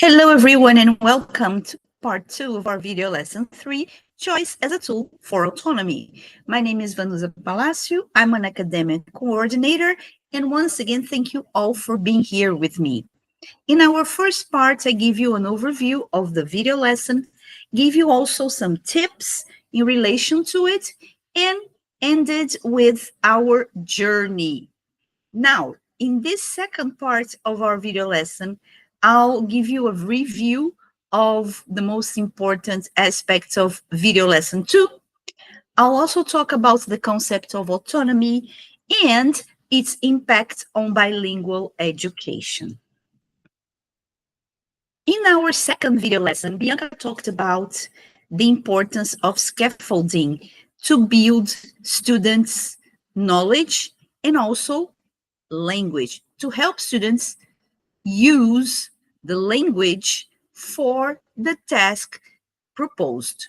Hello, everyone, and welcome to part 2 of our video lesson 3, Choice as a Tool for Autonomy. My name is Vanusa Palacio. I'm an academic coordinator, and once again, thank you all for being here with me. In our first part, I give you an overview of the video lesson, give you also some tips in relation to it, and ended with our journey. Now, in this second part of our video lesson, I'll give you a review of the most important aspects of video lesson 2. I'll also talk about the concept of autonomy and its impact on bilingual education. In our second video lesson, Bianca talked about the importance of scaffolding to build students' knowledge and also language, to help students use the language for the task proposed.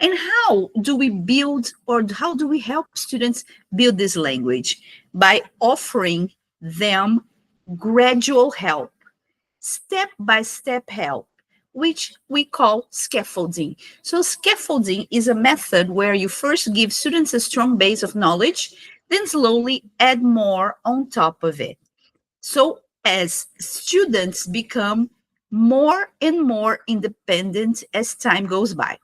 And how do we build, or how do we help students build this language? By offering them gradual help, step-by-step help, which we call scaffolding. So scaffolding is a method where you first give students a strong base of knowledge, then slowly add more on top of it. So as students become more and more independent as time goes by.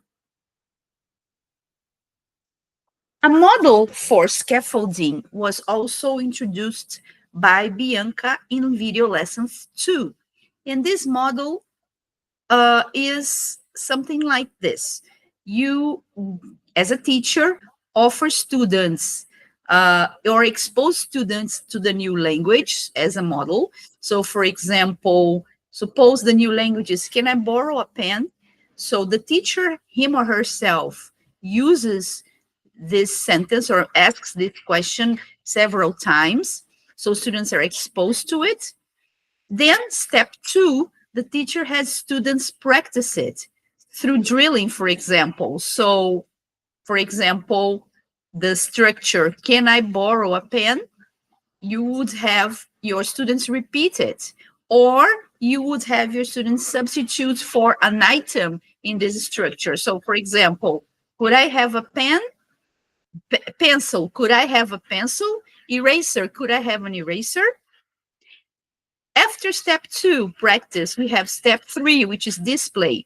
A model for scaffolding was also introduced by Bianca in video lessons 2. And this model is something like this. You, as a teacher, offer students or expose students to the new language as a model. So, for example, suppose the new language is, can I borrow a pen? So the teacher, him or herself, uses this sentence or asks this question several times. So students are exposed to it. Then step 2, the teacher has students practice it through drilling, for example. So, for example, the structure, can I borrow a pen? You would have your students repeat it, or you would have your students substitute for an item in this structure. So, for example, could I have a pen? Pencil, could I have a pencil? Eraser, could I have an eraser? After step 2, practice, we have step 3, which is display.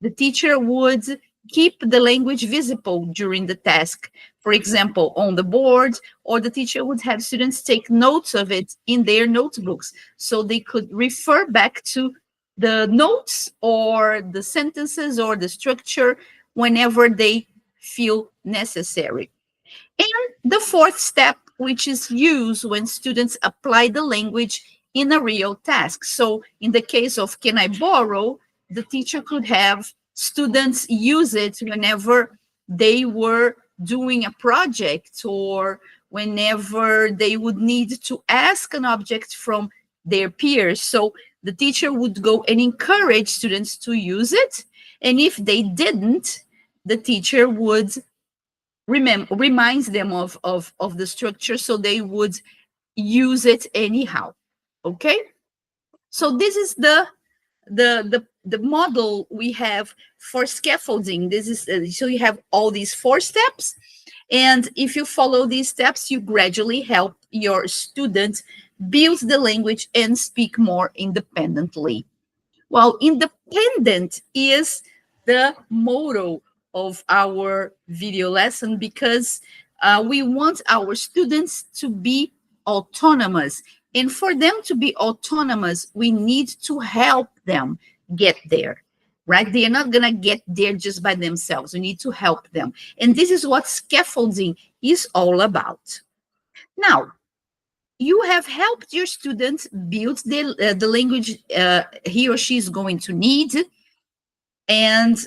The teacher would keep the language visible during the task, for example, on the board, or the teacher would have students take notes of it in their notebooks so they could refer back to the notes or the sentences or the structure whenever they feel necessary. And the fourth step, which is used when students apply the language in a real task. So in the case of can I borrow, the teacher could have students use it whenever they were doing a project or whenever they would need to ask an object from their peers. So the teacher would go and encourage students to use it. And if they didn't, the teacher would reminds them of the structure, so they would use it anyhow. Okay, so this is the model we have for scaffolding. This is so you have all these 4 steps, and if you follow these steps, you gradually help your students build the language and speak more independently. Well, independent is the motto of our video lesson because we want our students to be autonomous. And for them to be autonomous, we need to help them get there, right? They are not going to get there just by themselves. We need to help them. And this is what scaffolding is all about. Now, you have helped your student build the language he or she is going to need, and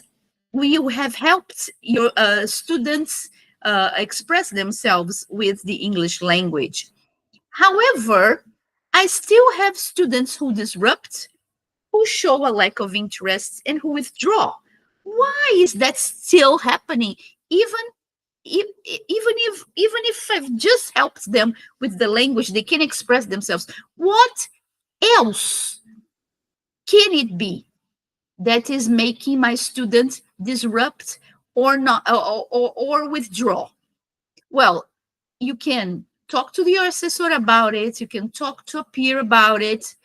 we have helped your students express themselves with the English language. However, I still have students who disrupt, who show a lack of interest, and who withdraw. Why is that still happening? Even if I've just helped them with the language, they can express themselves. What else can it be? that is making my student disrupt or not, or withdraw? Well, you can talk to your assessor about it. You can talk to a peer about it,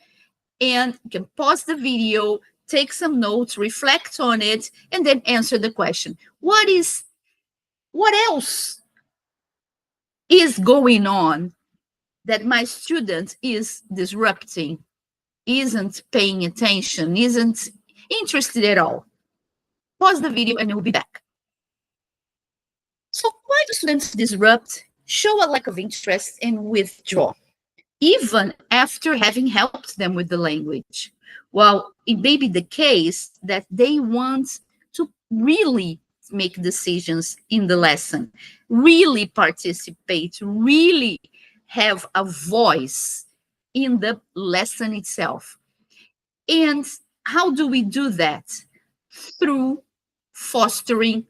and you can pause the video, take some notes, reflect on it, and then answer the question. What else is going on that my student is disrupting, isn't paying attention, isn't interested at all? Pause the video and we'll be back. So why do students disrupt, show a lack of interest, and withdraw, even after having helped them with the language? Well, it may be the case that they want to really make decisions in the lesson, really participate, really have a voice in the lesson itself. And how do we do that? Through fostering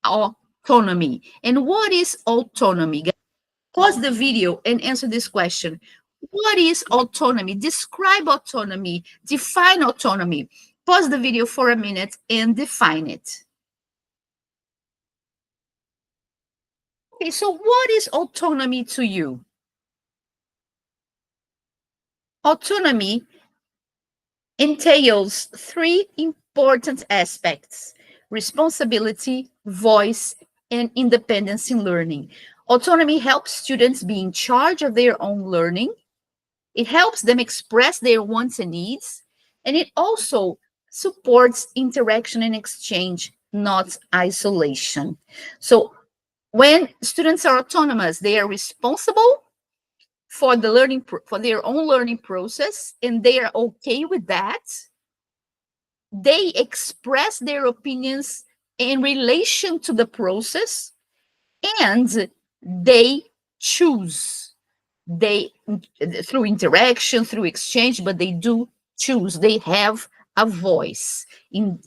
autonomy. And what is autonomy? Pause the video and answer this question. What is autonomy? Describe autonomy. Define autonomy. Pause the video for a minute and define it. Okay, so what is autonomy to you? Autonomy entails three important aspects: responsibility, voice, and independence in learning. Autonomy helps students be in charge of their own learning. It helps them express their wants and needs, and it also supports interaction and exchange, not isolation. So when students are autonomous, they are responsible for the learning, for their own learning process, and they are okay with that. They express their opinions in relation to the process, and they choose. They, through interaction, through exchange, but they do choose. They have a voice in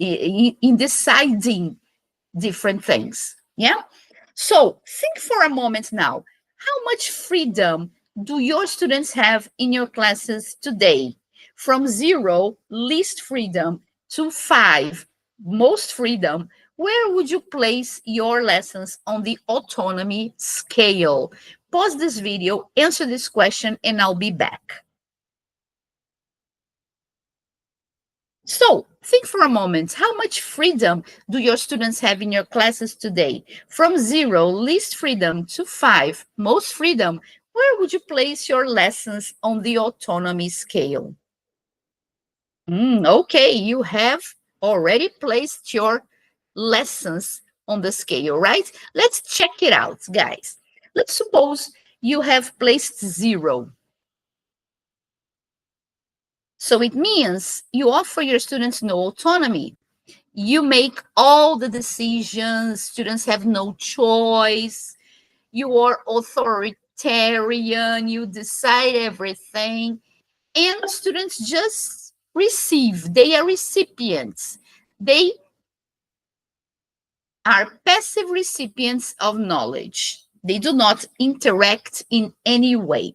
deciding different things. Yeah. So think for a moment now. How much freedom do your students have in your classes today? From 0, least freedom, to 5, most freedom. Where would you place your lessons on the autonomy scale? Pause this video, answer this question, and I'll be back. So think for a moment, how much freedom do your students have in your classes today? From 0, least freedom, to 5, most freedom. Where would you place your lessons on the autonomy scale? Okay, you have already placed your lessons on the scale, right? Let's check it out, guys. Let's suppose you have placed 0. So it means you offer your students no autonomy. You make all the decisions, students have no choice. You are authoritarian, you decide everything, and students just receive. They are recipients. They are passive recipients of knowledge. They do not interact in any way.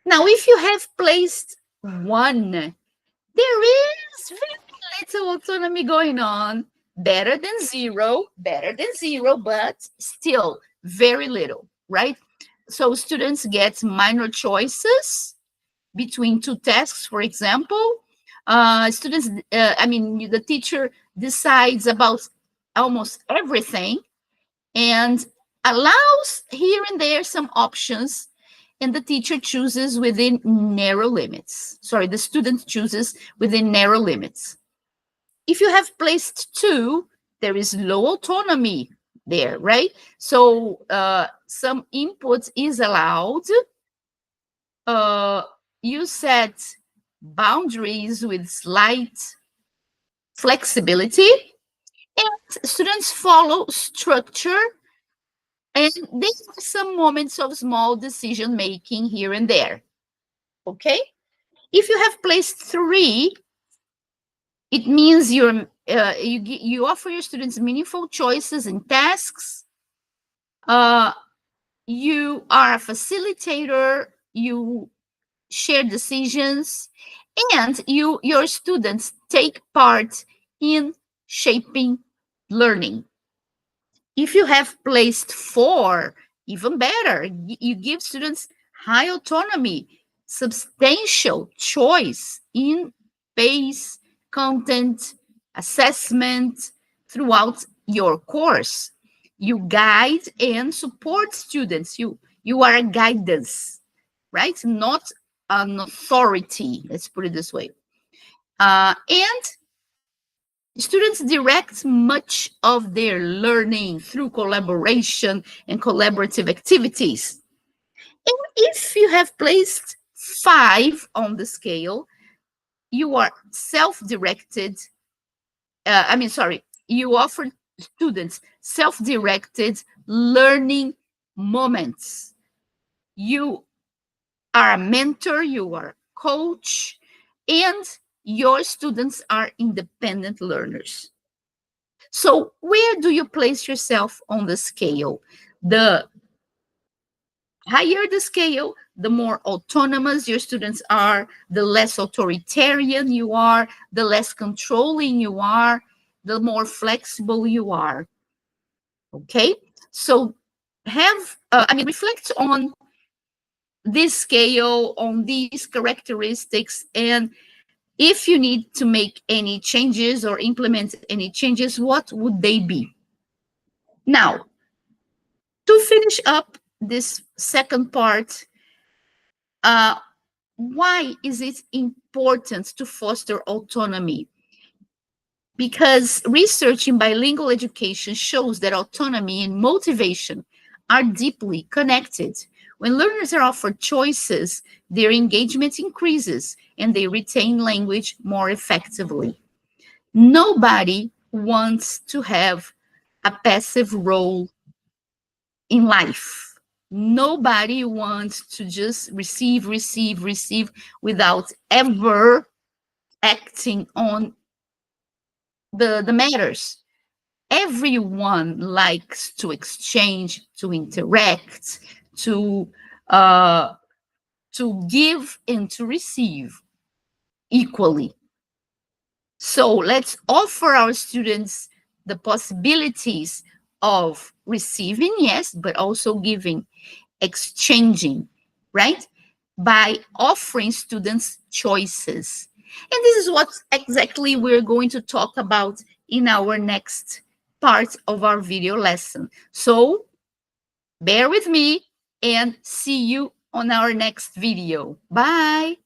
Now, if you have placed 1, there is very little autonomy going on. Better than 0, but still very little, right? So students get minor choices between 2 tasks, for example. The teacher decides about almost everything and allows here and there some options, and the teacher chooses within narrow limits. Sorry, the student chooses within narrow limits. If you have placed 2, there is low autonomy there, right? So some input is allowed. You set boundaries with slight flexibility, and students follow structure, and they have some moments of small decision making here and there. Okay? If you have placed 3, it means you offer your students meaningful choices and tasks. You are a facilitator. You share decisions, And your students take part in shaping learning. If you have placed 4, even better. You give students high autonomy, substantial choice in pace, content, assessment throughout your course. You guide and support students. You are a guidance, right? Not an authority. Let's put it this way. And students direct much of their learning through collaboration and collaborative activities. And if you have placed 5 on the scale, you are self-directed. You offer students self-directed learning moments. You are a mentor, you are a coach, and your students are independent learners. So where do you place yourself on the scale? The higher the scale, the more autonomous your students are, the less authoritarian you are, the less controlling you are, the more flexible you are. Okay? So reflect on this scale, on these characteristics, and if you need to make any changes or implement any changes, what would they be? Now, to finish up this second part, why is it important to foster autonomy? Because research in bilingual education shows that autonomy and motivation are deeply connected. When learners are offered choices, their engagement increases and they retain language more effectively. Nobody wants to have a passive role in life. Nobody wants to just receive without ever acting on the matters. Everyone likes to exchange, to interact, to uh, give and to receive equally. So let's offer our students the possibilities of receiving, yes, but also giving, exchanging, right? By offering students choices. And this is what exactly we're going to talk about in our next part of our video lesson. So bear with me and see you on our next video. Bye.